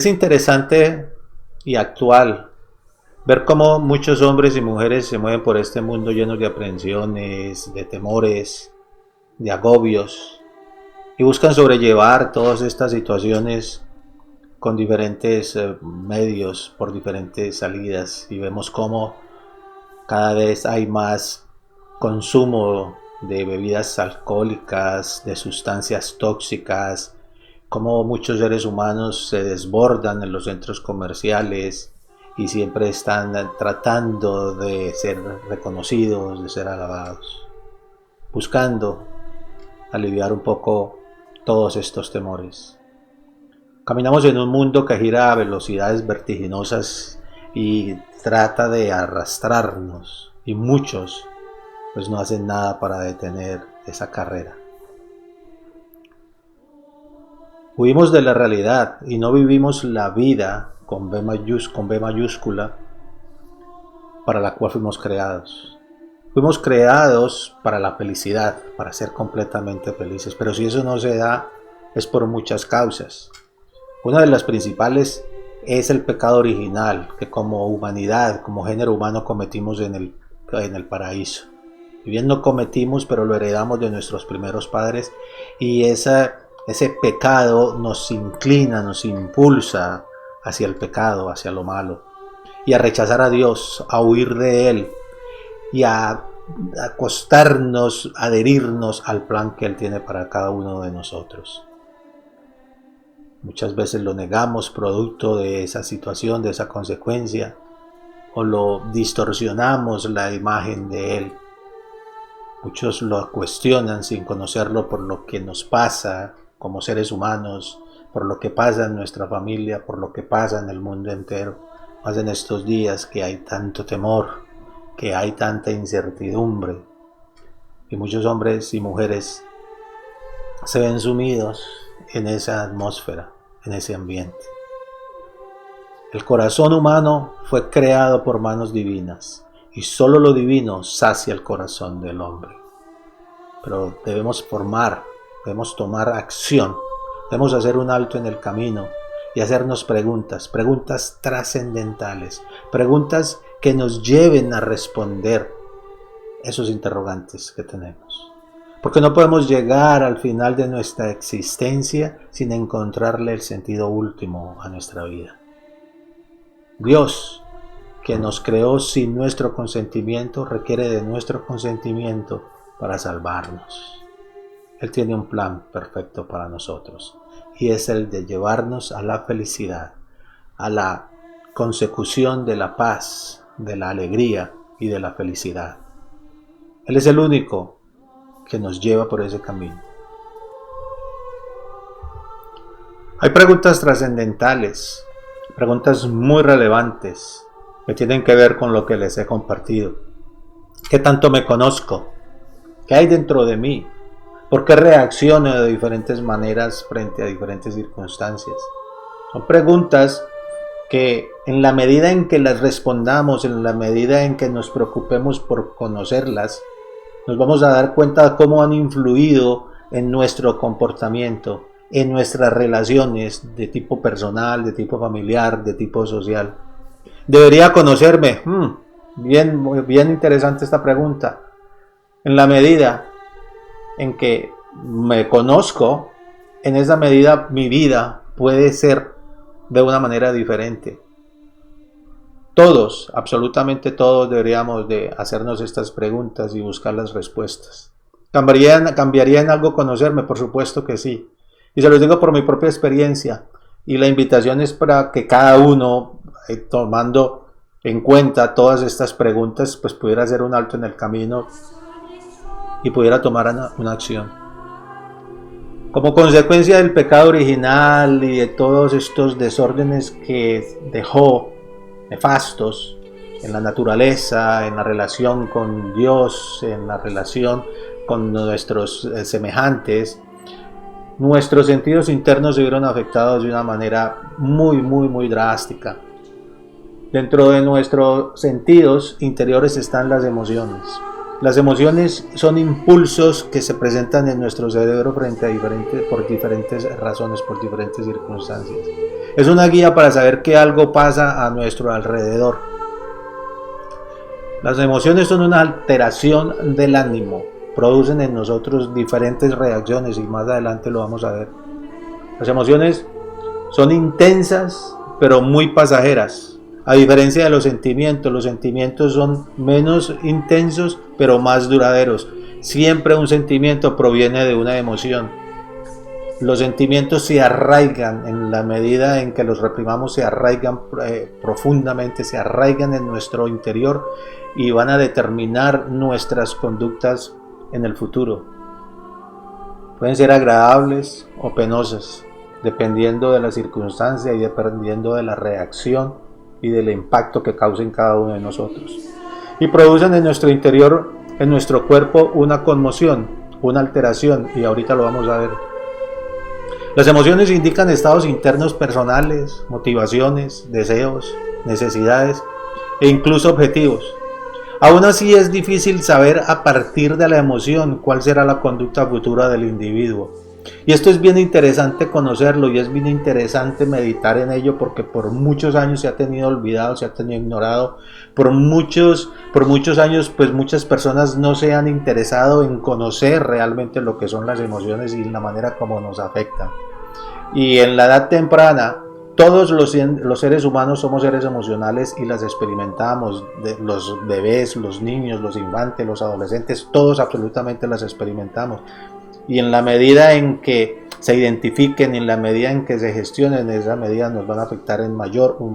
Es interesante y actual ver cómo muchos hombres y mujeres se mueven por este mundo llenos de aprensiones, de temores, de agobios y buscan sobrellevar todas estas situaciones con diferentes medios, por diferentes salidas, y vemos cómo cada vez hay más consumo de bebidas alcohólicas, de sustancias tóxicas, cómo muchos seres humanos se desbordan en los centros comerciales y siempre están tratando de ser reconocidos, de ser alabados, buscando aliviar un poco todos estos temores. Caminamos en un mundo que gira a velocidades vertiginosas y trata de arrastrarnos, y muchos pues no hacen nada para detener esa carrera. Huimos de la realidad y no vivimos la vida con B mayúscula para la cual fuimos creados. Fuimos creados para la felicidad, para ser completamente felices, pero si eso no se da es por muchas causas. Una de las principales es el pecado original que como humanidad, como género humano cometimos en el paraíso. Y bien no cometimos, pero lo heredamos de nuestros primeros padres, y ese pecado nos inclina, nos impulsa hacia el pecado, hacia lo malo, y a rechazar a Dios, a huir de Él y a acostarnos, adherirnos al plan que Él tiene para cada uno de nosotros. Muchas veces lo negamos producto de esa situación, de esa consecuencia, o lo distorsionamos la imagen de Él. Muchos lo cuestionan sin conocerlo por lo que nos pasa como seres humanos, por lo que pasa en nuestra familia, por lo que pasa en el mundo entero. Más en estos días que hay tanto temor, que hay tanta incertidumbre, y muchos hombres y mujeres se ven sumidos en esa atmósfera, en ese ambiente. El corazón humano fue creado por manos divinas, y solo lo divino sacia el corazón del hombre. Pero debemos tomar acción, debemos hacer un alto en el camino y hacernos preguntas trascendentales, preguntas que nos lleven a responder esos interrogantes que tenemos. Porque no podemos llegar al final de nuestra existencia sin encontrarle el sentido último a nuestra vida. Dios, que nos creó sin nuestro consentimiento, requiere de nuestro consentimiento para salvarnos. Él tiene un plan perfecto para nosotros, y es el de llevarnos a la felicidad, a la consecución de la paz, de la alegría y de la felicidad. Él es el único que nos lleva por ese camino. Hay preguntas trascendentales, preguntas muy relevantes que tienen que ver con lo que les he compartido. ¿Qué tanto me conozco? ¿Qué hay dentro de mí? ¿Por qué reacciono de diferentes maneras frente a diferentes circunstancias? Son preguntas que en la medida en que las respondamos, en la medida en que nos preocupemos por conocerlas, nos vamos a dar cuenta de cómo han influido en nuestro comportamiento, en nuestras relaciones de tipo personal, de tipo familiar, de tipo social. ¿Debería conocerme? Bien interesante esta pregunta. En la medida en que me conozco, en esa medida mi vida puede ser de una manera diferente. Todos, absolutamente todos, deberíamos de hacernos estas preguntas y buscar las respuestas. ¿Cambiaría en algo conocerme? Por supuesto que sí. Y se los digo por mi propia experiencia. Y la invitación es para que cada uno, tomando en cuenta todas estas preguntas, pues pudiera hacer un alto en el camino y pudiera tomar una acción. Como consecuencia del pecado original y de todos estos desórdenes que dejó nefastos en la naturaleza, en la relación con Dios, en la relación con nuestros semejantes, nuestros sentidos internos se vieron afectados de una manera muy drástica. Dentro de nuestros sentidos interiores están las emociones. Las emociones son impulsos que se presentan en nuestro cerebro por diferentes razones, por diferentes circunstancias. Es una guía para saber que algo pasa a nuestro alrededor. Las emociones son una alteración del ánimo, producen en nosotros diferentes reacciones y más adelante lo vamos a ver. Las emociones son intensas pero muy pasajeras. A diferencia de los sentimientos son menos intensos pero más duraderos. Siempre un sentimiento proviene de una emoción. Los sentimientos se arraigan en la medida en que los reprimamos, se arraigan profundamente, se arraigan en nuestro interior y van a determinar nuestras conductas en el futuro. Pueden ser agradables o penosas, dependiendo de la circunstancia y dependiendo de la reacción y del impacto que causen cada uno de nosotros. Y producen en nuestro interior, en nuestro cuerpo, una conmoción, una alteración, y ahorita lo vamos a ver. Las emociones indican estados internos personales, motivaciones, deseos, necesidades e incluso objetivos. Aún así es difícil saber a partir de la emoción cuál será la conducta futura del individuo. Y esto es bien interesante conocerlo y es bien interesante meditar en ello porque por muchos años se ha tenido olvidado, se ha tenido ignorado. Por muchos años pues muchas personas no se han interesado en conocer realmente lo que son las emociones y la manera como nos afectan. Y en la edad temprana todos los seres humanos somos seres emocionales y las experimentamos. Los bebés, los niños, los infantes, los adolescentes, todos absolutamente las experimentamos. Y en la medida en que se identifiquen, en la medida en que se gestionen, en esa medida nos van a afectar en mayor o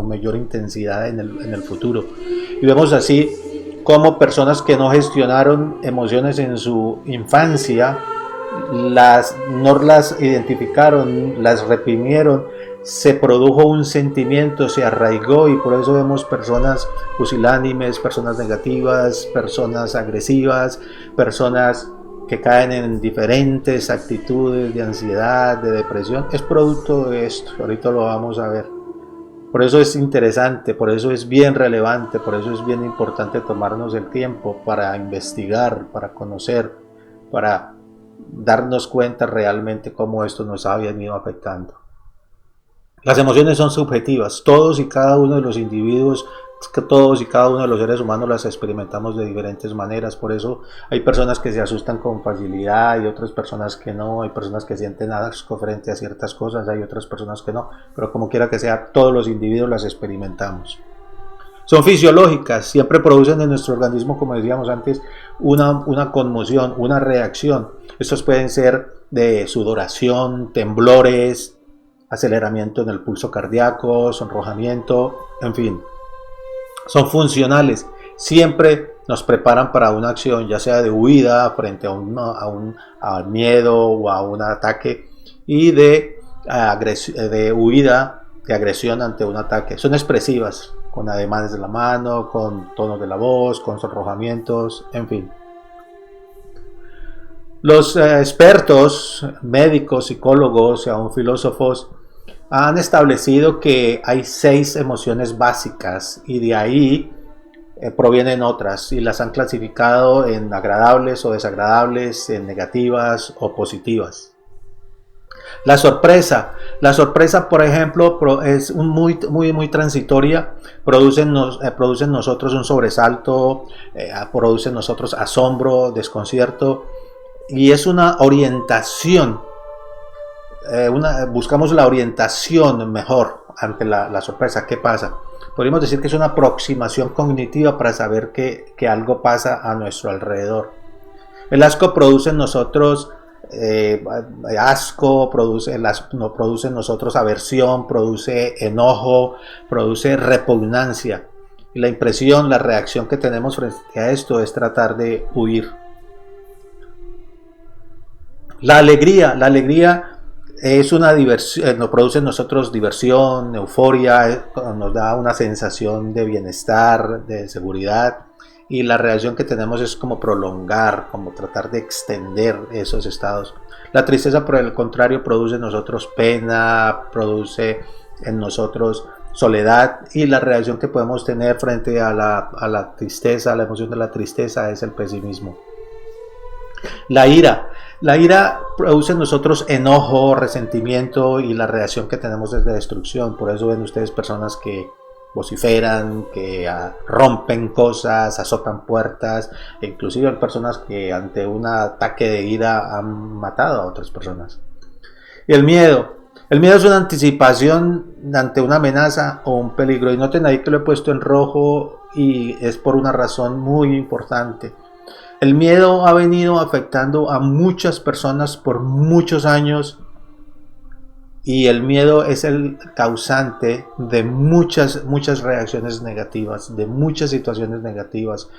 mayor intensidad en el futuro. Y vemos así como personas que no gestionaron emociones en su infancia, no las identificaron, las reprimieron, se produjo un sentimiento, se arraigó y por eso vemos personas pusilánimes, personas negativas, personas agresivas, personas que caen en diferentes actitudes de ansiedad, de depresión. Es producto de esto, ahorita lo vamos a ver. Por eso es interesante, por eso es bien relevante, por eso es bien importante tomarnos el tiempo para investigar, para conocer, para darnos cuenta realmente cómo esto nos ha venido afectando. Las emociones son subjetivas, todos y cada uno de los individuos, todos y cada uno de los seres humanos las experimentamos de diferentes maneras. Por eso hay personas que se asustan con facilidad y otras personas que no, hay personas que sienten asco frente a ciertas cosas, hay otras personas que no, pero como quiera que sea, todos los individuos las experimentamos. Son fisiológicas, siempre producen en nuestro organismo, como decíamos antes, una conmoción, una reacción. Estos pueden ser de sudoración, temblores, aceleramiento en el pulso cardíaco, sonrojamiento, en fin. Son funcionales, siempre nos preparan para una acción, ya sea de huida frente al miedo o a un ataque, y de huida, de agresión ante un ataque. Son expresivas, con ademanes de la mano, con tonos de la voz, con sonrojamientos, en fin. Los expertos, médicos, psicólogos y aún filósofos han establecido que hay 6 emociones básicas y de ahí provienen otras y las han clasificado en agradables o desagradables, en negativas o positivas. La sorpresa, por ejemplo, es muy transitoria, produce en nosotros un sobresalto, produce en nosotros asombro, desconcierto y es una orientación. Buscamos la orientación mejor ante la sorpresa. ¿Qué pasa? Podríamos decir que es una aproximación cognitiva para saber que algo pasa a nuestro alrededor. El asco produce en nosotros produce en nosotros aversión, produce enojo, produce repugnancia. Y la impresión, la reacción que tenemos frente a esto es tratar de huir. La alegría es una diversión, nos produce en nosotros diversión, euforia, nos da una sensación de bienestar, de seguridad, y la reacción que tenemos es como prolongar, como tratar de extender esos estados. La tristeza, por el contrario, produce en nosotros pena, produce en nosotros soledad, y la reacción que podemos tener frente a la tristeza, a la emoción de la tristeza, es el pesimismo. La ira La ira produce en nosotros enojo, resentimiento y la reacción que tenemos es de destrucción. Por eso ven ustedes personas que vociferan, que rompen cosas, azotan puertas, e inclusive hay personas que ante un ataque de ira han matado a otras personas. Y el miedo. El miedo es una anticipación ante una amenaza o un peligro. Y noten ahí que lo he puesto en rojo y es por una razón muy importante. El miedo ha venido afectando a muchas personas por muchos años y el miedo es el causante de muchas reacciones negativas, de muchas situaciones negativas.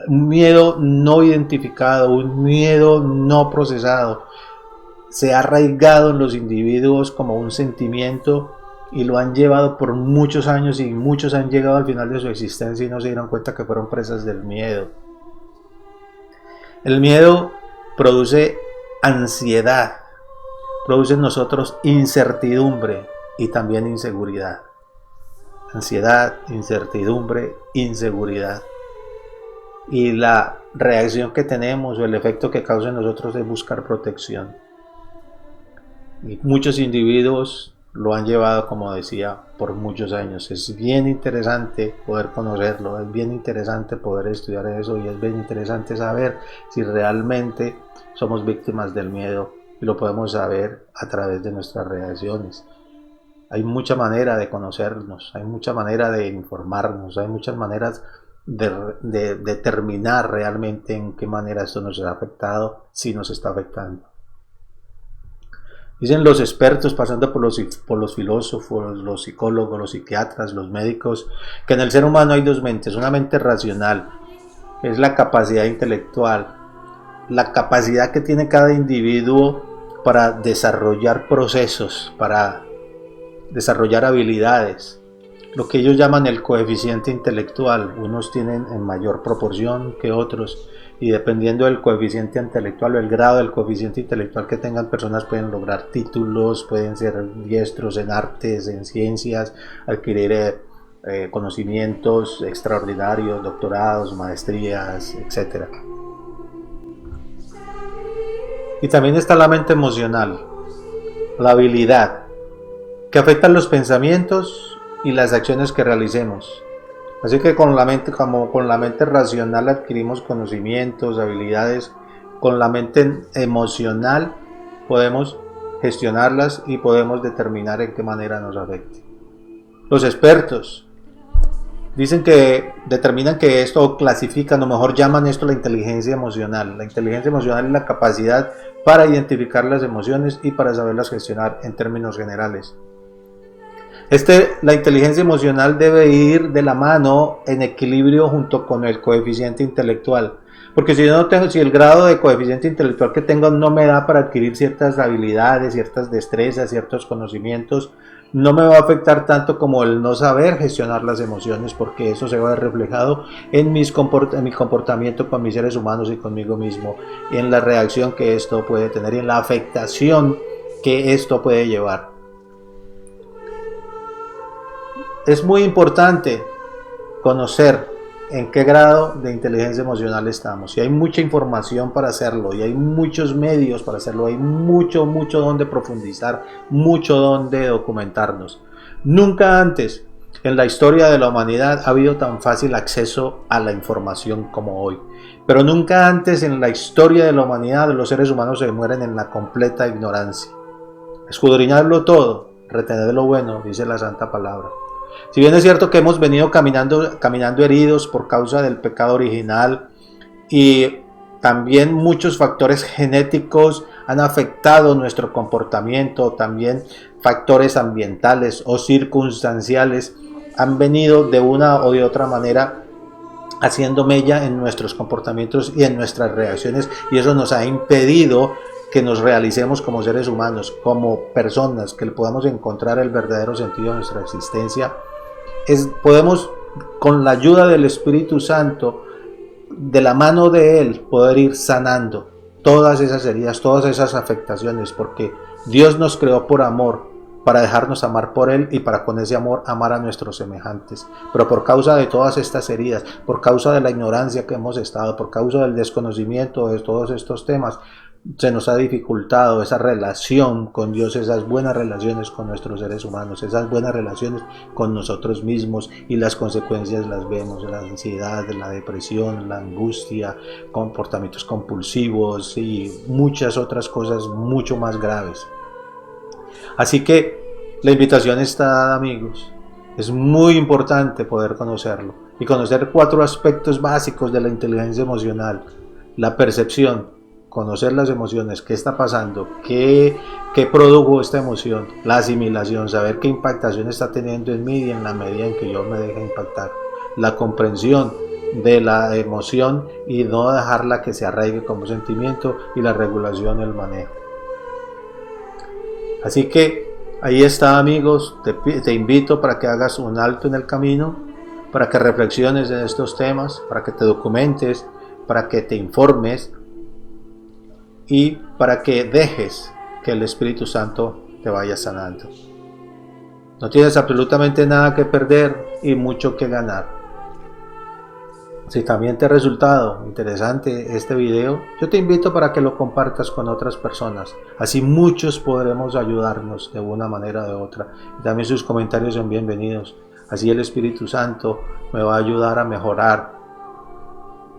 Un miedo no identificado, un miedo no procesado, se ha arraigado en los individuos como un sentimiento y lo han llevado por muchos años y muchos han llegado al final de su existencia y no se dieron cuenta que fueron presas del miedo. El miedo produce ansiedad, produce en nosotros incertidumbre y también inseguridad. Ansiedad, incertidumbre, inseguridad. Y la reacción que tenemos o el efecto que causa en nosotros es buscar protección. Y muchos individuos lo han llevado, como decía, por muchos años. Es bien interesante poder conocerlo, es bien interesante poder estudiar eso y es bien interesante saber si realmente somos víctimas del miedo y lo podemos saber a través de nuestras reacciones. Hay mucha manera de conocernos, hay mucha manera de informarnos, hay muchas maneras de determinar realmente en qué manera esto nos ha afectado, si nos está afectando. Dicen los expertos, pasando por los filósofos, los psicólogos, los psiquiatras, los médicos, que en el ser humano hay dos mentes. Una mente racional, que es la capacidad intelectual, la capacidad que tiene cada individuo para desarrollar procesos, para desarrollar habilidades, lo que ellos llaman el coeficiente intelectual. Unos tienen en mayor proporción que otros y dependiendo del coeficiente intelectual o el grado del coeficiente intelectual que tengan, personas pueden lograr títulos, pueden ser diestros en artes, en ciencias, adquirir conocimientos extraordinarios, doctorados, maestrías, etc. Y también está la mente emocional, la habilidad, que afecta los pensamientos y las acciones que realicemos. Así que con la mente, como con la mente racional adquirimos conocimientos, habilidades, con la mente emocional podemos gestionarlas y podemos determinar en qué manera nos afecte. Los expertos determinan que esto, o clasifican, o mejor llaman esto la inteligencia emocional. La inteligencia emocional es la capacidad para identificar las emociones y para saberlas gestionar en términos generales. La inteligencia emocional debe ir de la mano en equilibrio junto con el coeficiente intelectual, porque si el grado de coeficiente intelectual que tengo no me da para adquirir ciertas habilidades, ciertas destrezas, ciertos conocimientos, no me va a afectar tanto como el no saber gestionar las emociones, porque eso se va a ver reflejado en mi comportamiento con mis seres humanos y conmigo mismo, y en la reacción que esto puede tener y en la afectación que esto puede llevar. Es muy importante conocer en qué grado de inteligencia emocional estamos. Y hay mucha información para hacerlo, y hay muchos medios para hacerlo, hay mucho donde profundizar, mucho donde documentarnos. Nunca antes en la historia de la humanidad ha habido tan fácil acceso a la información como hoy. Pero nunca antes en la historia de la humanidad los seres humanos se mueren en la completa ignorancia. Escudriñarlo todo, retener lo bueno, dice la Santa Palabra. Si bien es cierto que hemos venido caminando heridos por causa del pecado original y también muchos factores genéticos han afectado nuestro comportamiento, también factores ambientales o circunstanciales han venido de una o de otra manera haciendo mella en nuestros comportamientos y en nuestras reacciones, y eso nos ha impedido que nos realicemos como seres humanos, como personas, que podamos encontrar el verdadero sentido de nuestra existencia. Podemos, con la ayuda del Espíritu Santo, de la mano de Él, poder ir sanando todas esas heridas, todas esas afectaciones, porque Dios nos creó por amor, para dejarnos amar por Él y para con ese amor amar a nuestros semejantes. Pero por causa de todas estas heridas, por causa de la ignorancia que hemos estado, por causa del desconocimiento de todos estos temas, se nos ha dificultado esa relación con Dios, esas buenas relaciones con nuestros seres humanos, esas buenas relaciones con nosotros mismos, y las consecuencias las vemos: la ansiedad, la depresión, la angustia, comportamientos compulsivos y muchas otras cosas mucho más graves. Así que la invitación está dada, amigos. Es muy importante poder conocerlo y conocer 4 aspectos básicos de la inteligencia emocional: la percepción, conocer las emociones, qué está pasando, qué produjo esta emoción; la asimilación, saber qué impactación está teniendo en mí y en la medida en que yo me deje impactar; la comprensión de la emoción y no dejarla que se arraigue como sentimiento; y la regulación y el manejo. Así que ahí está, amigos, te invito para que hagas un alto en el camino, para que reflexiones en estos temas, para que te documentes, para que te informes y para que dejes que el Espíritu Santo te vaya sanando. No tienes absolutamente nada que perder y mucho que ganar. Si también te ha resultado interesante este video, yo te invito para que lo compartas con otras personas. Así muchos podremos ayudarnos de una manera o de otra. Y también sus comentarios son bienvenidos. Así el Espíritu Santo me va a ayudar a mejorar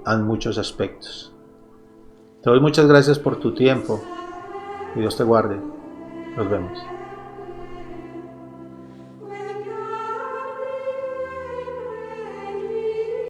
en muchos aspectos. Te doy muchas gracias por tu tiempo y Dios te guarde. Nos vemos.